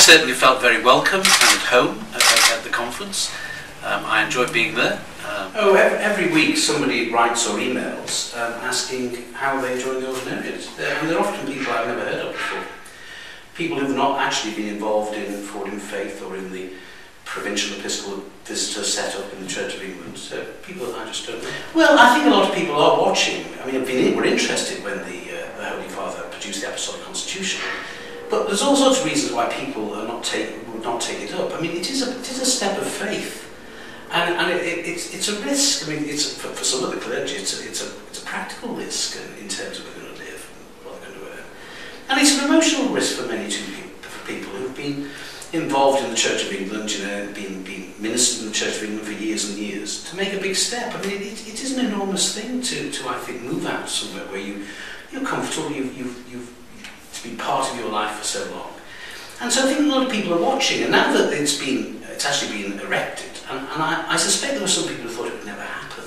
certainly felt very welcome and at home at the conference. I enjoyed being there. Every week somebody writes or emails asking how they joined the Ordinariate. And they're often people I've never heard of before. People who've not actually been involved in Forward in Faith or in the provincial episcopal visitor set up in the Church of England. So people that I just don't know. Well, I think a lot of people are watching. I mean, were interested when the Holy Father produced the Apostolic Constitution. But there's all sorts of reasons why people are would not take it up. I mean, it is a step of faith. And it's a risk. I mean, it's for some of the clergy, it's a practical risk in terms of where they're going to live and what they're going to earn. And it's an emotional risk for many for people who've been involved in the Church of England, you know, been ministered in the Church of England for years and years, to make a big step. I mean, it is an enormous thing to I think move out somewhere where you're comfortable, you've been part of your life for so long. And so I think a lot of people are watching, and now that it's actually been erected, and I suspect there were some people who thought it would never happen,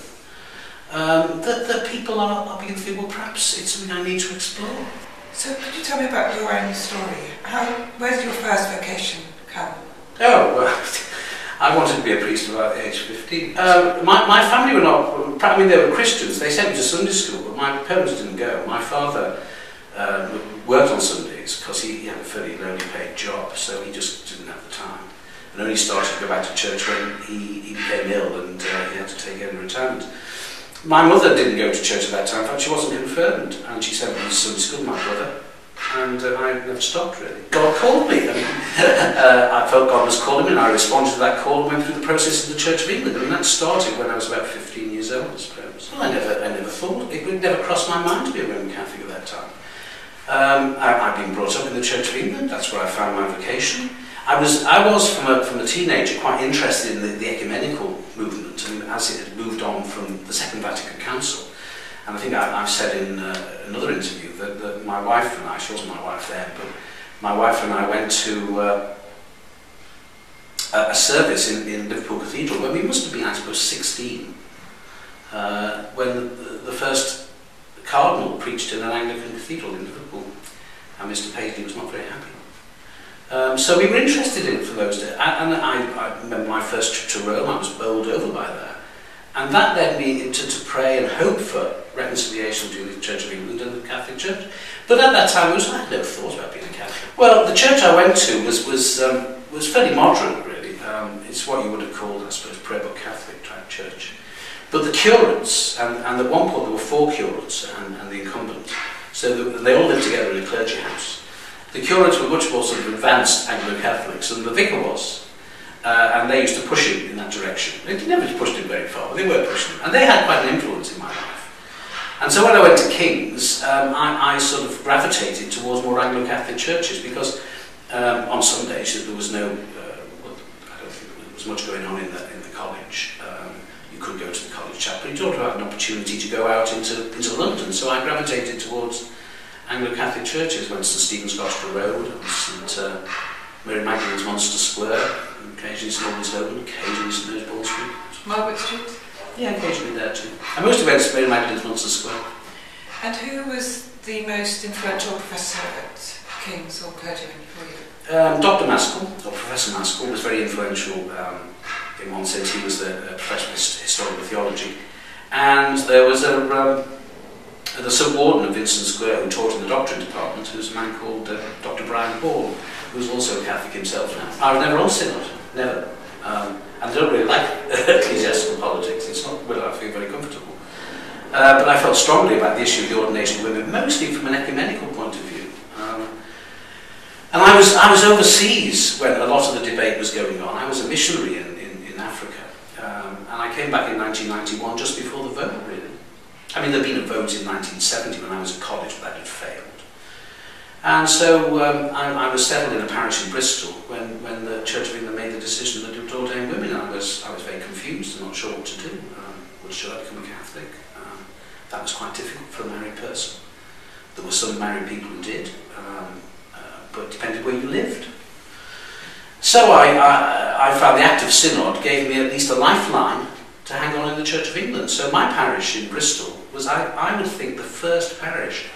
that people are beginning to think, well, perhaps it's something I need to explore. So could you tell me about your own story? Where did your first vocation come? Oh, well, I wanted to be a priest about age 15. My family were not, I mean, they were Christians. They sent me to Sunday school, but my parents didn't go. My father worked on Sundays because he had a fairly lowly paid job, so he just didn't have the time. And only started to go back to church when he became ill and he had to take early retirement. My mother didn't go to church at that time. In fact, she wasn't confirmed, and she sent me to Sunday school, my brother, and I never stopped, really. God called me. I mean, I felt God was calling me, and I responded to that call and went through the process of the Church of England. I mean, that started when I was about 15 years old, I suppose. Well, I never thought, it would never cross my mind to be a Roman Catholic at that time. I've been brought up in the Church of England. That's where I found my vocation. I was from a teenager quite interested in the ecumenical movement, and as it had moved on from the Second Vatican Council. And I think I've said in another interview that my wife and I, she wasn't my wife then, but my wife and I went to a service in Liverpool Cathedral when we must have been, I suppose, 16, when the first Cardinal preached in an Anglican cathedral in Liverpool, and Mr. Paisley was not very happy. So we were interested in it for those days, and I remember my first trip to Rome. I was bowled over by that, and that led me to pray and hope for reconciliation between the Church of England and the Catholic Church. But at that time, I had no thought about being a Catholic. Well, the church I went to was fairly moderate, really. It's what you would have called, I suppose, prayer book Catholic type church. But the curates, and at one point there were 4 curates and the incumbent, so they all lived together in a clergy house. The curates were much more sort of advanced Anglo-Catholics than the vicar was, and they used to push him in that direction. They never pushed him very far, but they were pushing him, and they had quite an influence in my life. And so when I went to King's, I sort of gravitated towards more Anglo-Catholic churches, because on Sundays there was no, well, I don't think there was much going on in the college. You could go to the college chapel, you talked about an opportunity to go out into London, so I gravitated towards Anglo-Catholic churches. Went to St Stephen's Gospel Road, and St Mary Magdalene's Monster Square, and occasionally St Albans Holborn, occasionally St Osborne Street. Margaret Street? Yeah, occasionally there too. I mostly went to St Mary Magdalene's Monster Square. And who was the most influential professor at King's or clergyman for you? Dr. Maskell, or Professor Maskell, was very influential. In one sense, he was the professor of historical theology, and there was the sub-warden of Vincent Square who taught in the doctrine department, who was a man called Dr. Brian Hall, who was also a Catholic himself now. I was never on synod, never. And I don't really like ecclesiastical politics. It's not where I feel very comfortable. But I felt strongly about the issue of the ordination of women, mostly from an ecumenical point of view. And I was overseas when a lot of the debate was going on. I was a missionary in Africa, and I came back in 1991 just before the vote, really. I mean, there'd been a vote in 1970 when I was at college, but that had failed. And so I was settled in a parish in Bristol when the Church of England made the decision that it would ordain women, and I was very confused and not sure what to do. Should I become a Catholic? That was quite difficult for a married person. There were some married people who did, but it depended where you lived. So I found the Act of Synod gave me at least a lifeline to hang on in the Church of England. So my parish in Bristol was, I would think, the first parish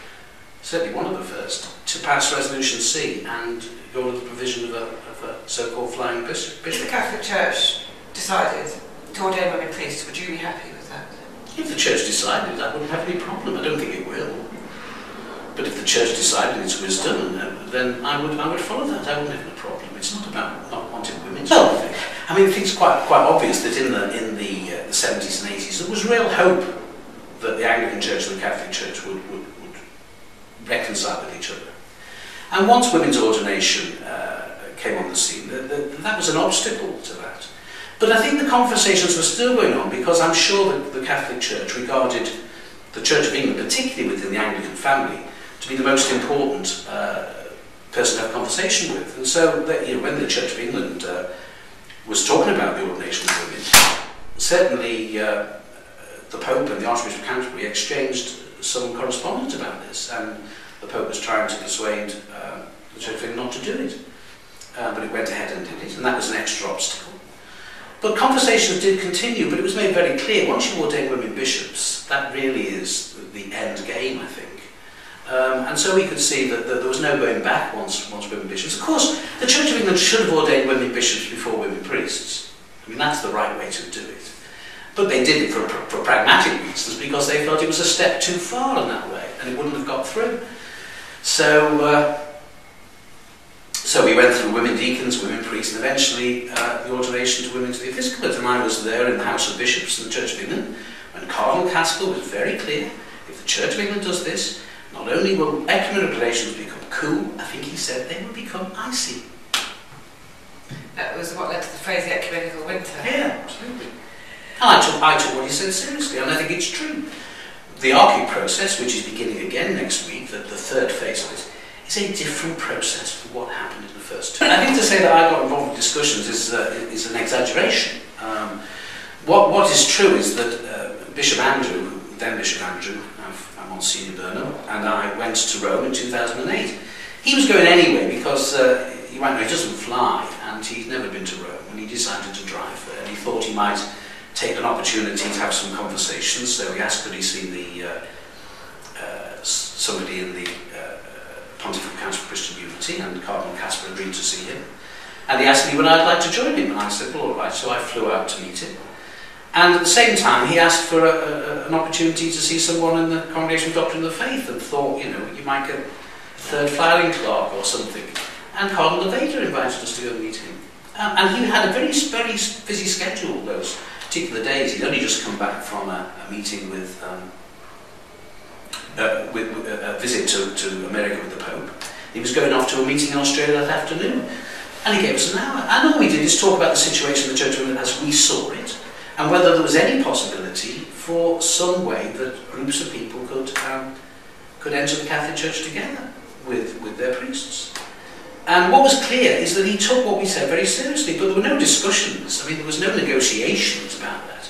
certainly one of the first, to pass Resolution C and go to the provision of a so-called flying bishop. If the Catholic Church decided to ordain women priests, would you be happy with that? If the Church decided, I wouldn't have any problem. I don't think it will. But if the Church decided its wisdom, then I would follow that. I wouldn't have any problem. It's not about not wanting women to do. I mean, I think it's quite obvious that in the 70s and 80s there was real hope that the Anglican Church and the Catholic Church would reconcile with each other. And once women's ordination came on the scene, that was an obstacle to that. But I think the conversations were still going on, because I'm sure that the Catholic Church regarded the Church of England, particularly within the Anglican family, to be the most important person to have a conversation with. And so when the Church of England was talking about the ordination of women, certainly the Pope and the Archbishop of Canterbury exchanged some correspondence about this, and the Pope was trying to persuade the Church of England not to do it. But it went ahead and did it, and that was an extra obstacle. But conversations did continue, but it was made very clear, once you ordain women bishops, that really is the end game, I think. And so we could see that there was no going back once women bishops. Of course, the Church of England should have ordained women bishops before women priests. I mean, that's the right way to do it. But they did it for pragmatic reasons, because they felt it was a step too far in that way, and it wouldn't have got through. So we went through women deacons, women priests, and eventually the ordination to women to the episcopate. And I was there in the House of Bishops in the Church of England when Cardinal Caspar was very clear: if the Church of England does this, not only will ecumenical relations become cool, I think he said they will become icy. That was what led to the phrase the ecumenical winter. Yeah, absolutely. And I took what he said seriously, and I think it's true. The ARCIC process, which is beginning again next week, the third phase of it, is a different process from what happened in the first two. I think to say that I got involved in discussions is an exaggeration. What is true is that Bishop Andrew, then Bishop Andrew, Monsignor Burnham, and I went to Rome in 2008. He was going anyway because he doesn't fly, and he'd never been to Rome, and he decided to drive there. And he thought he might take an opportunity to have some conversations, so he asked could he see somebody in the Pontifical Council for Christian Unity, and Cardinal Caspar agreed to see him. And he asked me when I'd like to join him, and I said, well, all right, so I flew out to meet him. And at the same time, he asked for an opportunity to see someone in the Congregation of Doctrine of the Faith, and thought, you might get a third filing clerk or something. And Cardinal Vader invited us to go and meet him. And he had a very, very busy schedule those particular days. He'd only just come back from a meeting with a visit to America with the Pope. He was going off to a meeting in Australia that afternoon, and he gave us an hour. And all we did is talk about the situation in the Church of England as we saw it, and whether there was any possibility for some way that groups of people could enter the Catholic Church together with their priests. And what was clear is that he took what we said very seriously, but there were no discussions. I mean, there was no negotiations about that.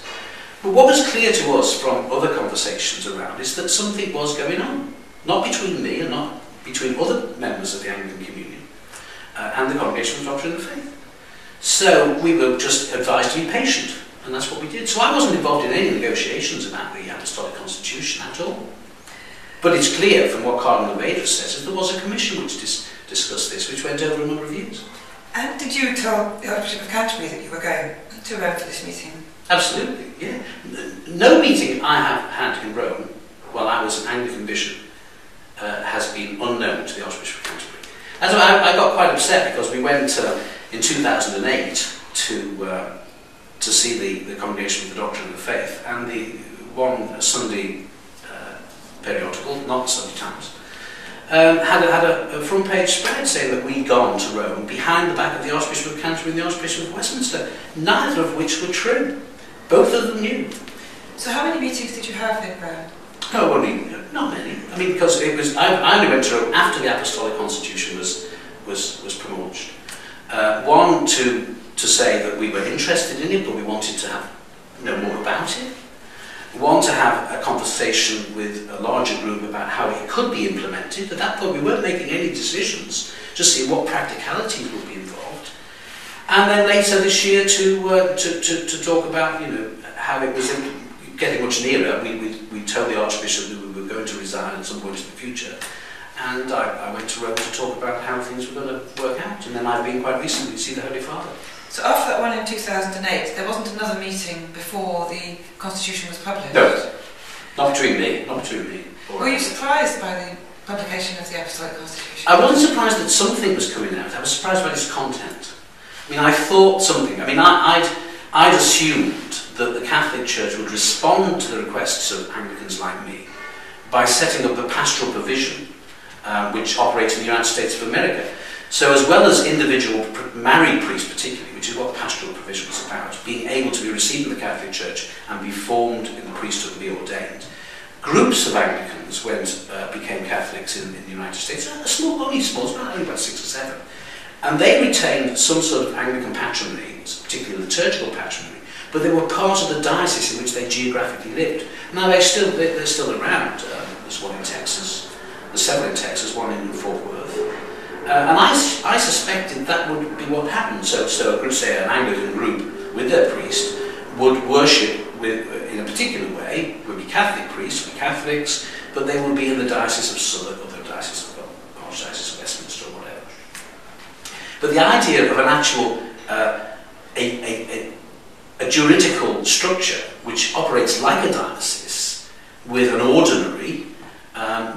But what was clear to us from other conversations around is that something was going on. Not between me and not between other members of the Anglican Communion and the Congregation of Doctrine of the Faith. So we were just advised to be patient, and that's what we did. So I wasn't involved in any negotiations about the Apostolic Constitution at all. But it's clear from what Cardinal Vader says that there was a commission which discussed this, which went over a number of years. And did you tell the Archbishop of Canterbury that you were going to Rome for this meeting? Absolutely, yeah. No meeting I have had in Rome while I was an Anglican bishop has been unknown to the Archbishop of Canterbury. And so I got quite upset because we went in 2008 to see the Congregation of the Doctrine of the Faith, and the one Sunday periodical, not the Sunday Times, had a front page spread saying that we'd gone to Rome behind the back of the Archbishop of Canterbury and the Archbishop of Westminster, neither of which were true. Both of them knew. So how many meetings did you have in Rome? No, not many. I mean, because it was I only went to Rome after the Apostolic Constitution was promulged. One to say that we were interested in it, but we wanted to know more about it. One, to have a conversation with a larger group about how it could be implemented. At that point, we weren't making any decisions, just seeing what practicalities would be involved. And then later this year to talk about, how it was getting much nearer. We told the Archbishop that we were going to resign at some point in the future, and I went to Rome to talk about how things were going to work out, and then I've been quite recently to see the Holy Father. So after that one in 2008, there wasn't another meeting before the Constitution was published? No, not between me. Were you surprised by the publication of the Apostolic Constitution? I wasn't surprised that something was coming out. I was surprised by its content. I mean, I thought something. I mean, I'd assumed that the Catholic Church would respond to the requests of Anglicans like me by setting up the pastoral provision, which operates in the United States of America. So as well as individual married priests particularly, which is what the pastoral provision is about, being able to be received in the Catholic Church and be formed in the priesthood and be ordained, groups of Anglicans became Catholics in the United States, only about 6 or 7. And they retained some sort of Anglican patrimony, particularly liturgical patrimony, but they were part of the diocese in which they geographically lived. Now they're still around. There's one in Texas, there's several in Texas, one in Fort Worth. And I suspected that would be what happened. So a group, say an Anglican group with their priest, would worship in a particular way, would be Catholic priests, would be Catholics, but they would be in the Diocese of Southwark or the Diocese of Archdiocese of Westminster or whatever. But the idea of an actual a juridical structure which operates like a diocese with an ordinary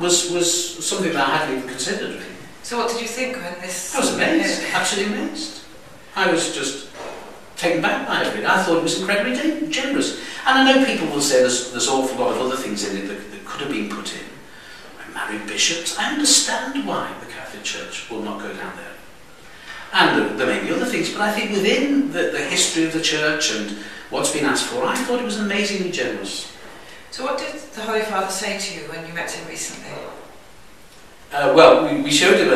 was something that I hadn't even considered. Really. So what did you think when this... I was amazed, absolutely amazed. I was just taken back by it. I thought it was incredibly generous. And I know people will say there's an awful lot of other things in it that could have been put in. Married bishops. I understand why the Catholic Church will not go down there. And there may be other things, but I think within the history of the Church and what's been asked for, I thought it was amazingly generous. Well, we showed him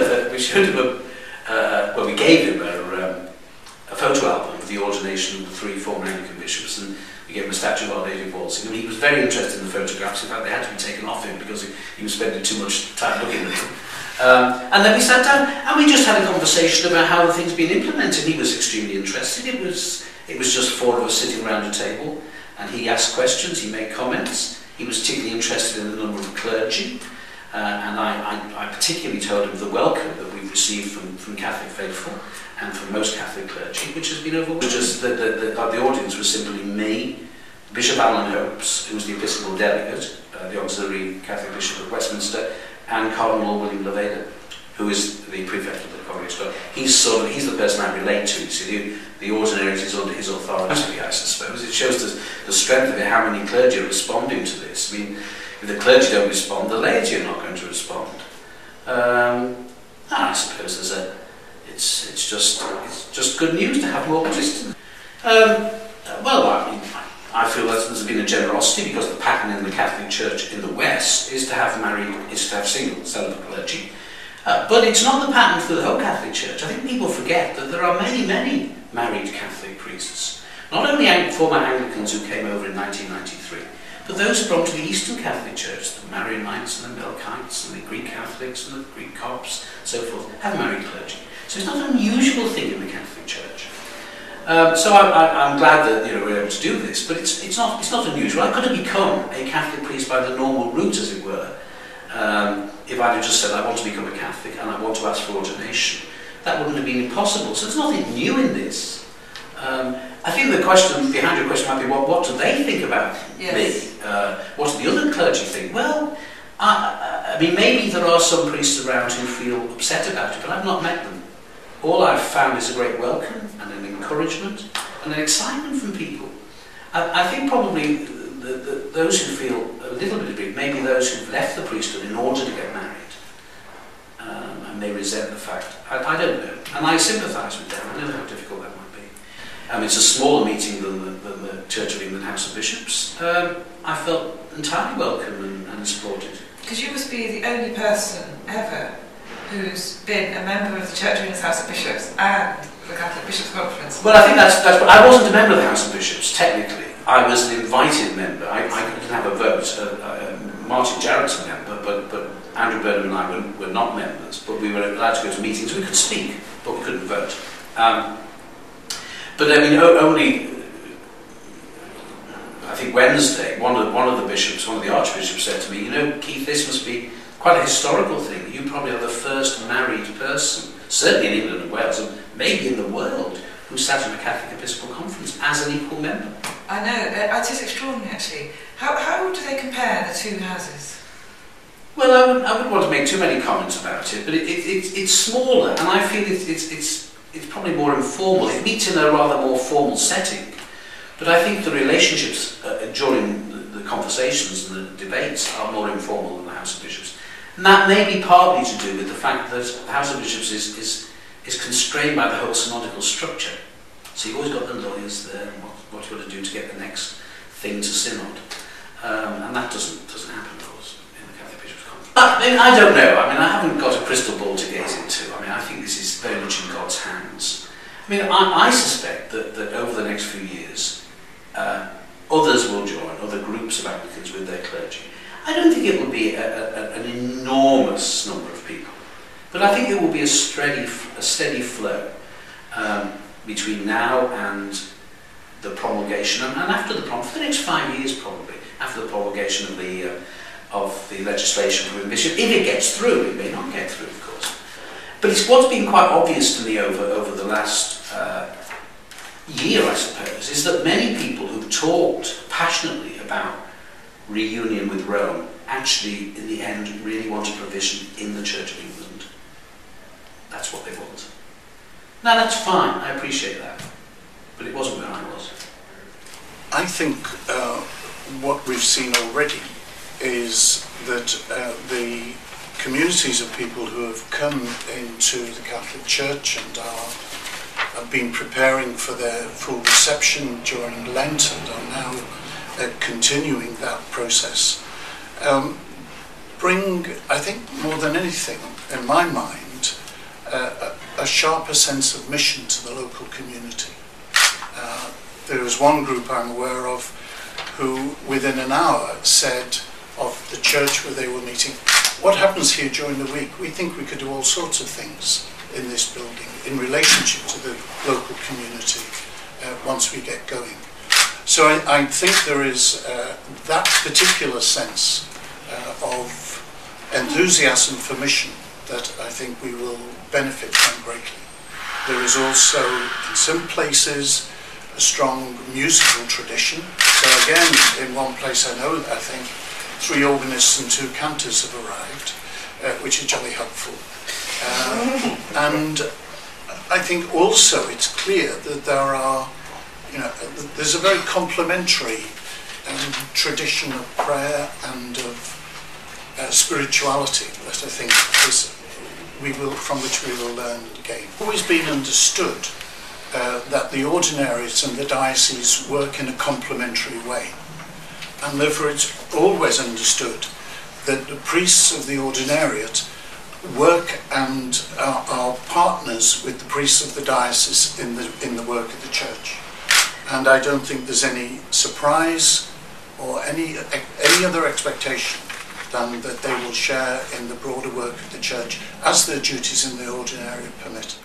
we gave him a photo album of the ordination of the 3 former Anglican bishops, and we gave him a statue of Our Lady of Waltzing, and he was very interested in the photographs. In fact, they had to be taken off him because he was spending too much time looking at them. And then we sat down and we just had a conversation about how the thing's been implemented. He was extremely interested. It was just 4 of us sitting around a table, and he asked questions, he made comments. He was particularly interested in the number of clergy. And I particularly told him the welcome that we've received from Catholic faithful and from most Catholic clergy, which has been overwhelming. Just the audience was simply me, Bishop Alan Hopes, who was the Episcopal delegate, the auxiliary Catholic Bishop of Westminster, and Cardinal William Leveda, who is the prefect of the College. He's the person I relate to. You see, the Ordinariate is under his authority, I suppose. It shows the strength of it, how many clergy are responding to this. I mean, if the clergy don't respond, the laity are not going to respond. I suppose it's just good news to have more priests. Well, I mean, I feel that there's been a generosity because the pattern in the Catholic Church in the West is to have single celibate clergy. But it's not the pattern for the whole Catholic Church. I think people forget that there are many, many married Catholic priests. Not only former Anglicans who came over in 1993, but those who belong to the Eastern Catholic Church, the Marianites and the Melkites and the Greek Catholics and the Greek Copts, so forth, have married clergy. So it's not an unusual thing in the Catholic Church. So I'm glad that we're able to do this, but it's not unusual. I could have become a Catholic priest by the normal route, as it were, if I'd have just said I want to become a Catholic and I want to ask for ordination. That wouldn't have been impossible. So there's nothing new in this. I think the question behind your question might be, what do they think about me? What do the other clergy think? Well, I mean, maybe there are some priests around who feel upset about it, but I've not met them. All I've found is a great welcome and an encouragement and an excitement from people. I think probably those who feel a little bit aggrieved, maybe those who've left the priesthood in order to get married, and they resent the fact. I don't know, and I sympathise with them. I know how difficult that might be. It's a smaller meeting than the Church of England House of Bishops. I felt entirely welcome and supported. Because you must be the only person ever who's been a member of the Church of England's House of Bishops and the Catholic Bishops' Conference. Well, I think that's I wasn't a member of the House of Bishops, technically. I was an invited member. I couldn't have a vote. Martin Jarrett's a member, but Andrew Burnham and I were not members, but we were allowed to go to meetings. We could speak, but we couldn't vote. But I mean, only, I think Wednesday, one of the archbishops said to me, Keith, this must be quite a historical thing. You probably are the first married person, certainly in England and Wales, and maybe in the world, who sat in a Catholic Episcopal Conference as an equal member. I know, it is extraordinary actually. How do they compare the two houses? Well, I wouldn't want to make too many comments about it, but it's smaller, and I feel it's probably more informal. It meets in a rather more formal setting, but I think the relationships during the conversations and the debates are more informal than the House of Bishops. And that may be partly to do with the fact that the House of Bishops is constrained by the whole synodical structure. So you've always got the lawyers there, and what you've got to do to get the next thing to synod. And that doesn't happen, of course, in the Catholic Bishops' Conference. I don't know. I haven't got a crystal ball to gaze into. I think this is very much in God's hands. I suspect that over the next few years, others will join, other groups of Anglicans with their clergy. I don't think it will be an enormous number of people, but I think it will be a steady flow between now and the promulgation, and after the for the next 5 years probably, after the promulgation of the legislation for bishop. If it gets through, it may not get through, of course. But it's what's been quite obvious to me over the last year, I suppose, is that many people who've talked passionately about reunion with Rome actually, in the end, really want a provision in the Church of England. That's what they want. Now, that's fine, I appreciate that, but it wasn't where I was. I think what we've seen already is that the communities of people who have come into the Catholic Church and have been preparing for their full reception during Lent and are now continuing that process, bring, I think, more than anything, in my mind, a sharper sense of mission to the local community. There was one group I'm aware of who, within an hour, said of the church where they were meeting, what happens here during the week? We think we could do all sorts of things in this building in relationship to the local community once we get going. So I think there is that particular sense of enthusiasm for mission that I think we will benefit from greatly. There is also, in some places, a strong musical tradition. So again, in one place I think 3 organists and 2 cantors have arrived, which is jolly helpful. And I think also it's clear that there are, there's a very complementary tradition of prayer and of spirituality that I think from which we will learn and gain. It's always been understood that the Ordinariate and the diocese work in a complementary way, and therefore it's always understood that the priests of the Ordinariate work and are partners with the priests of the diocese in the work of the Church. And I don't think there's any surprise or any other expectation than that they will share in the broader work of the Church as their duties in the Ordinariate permit.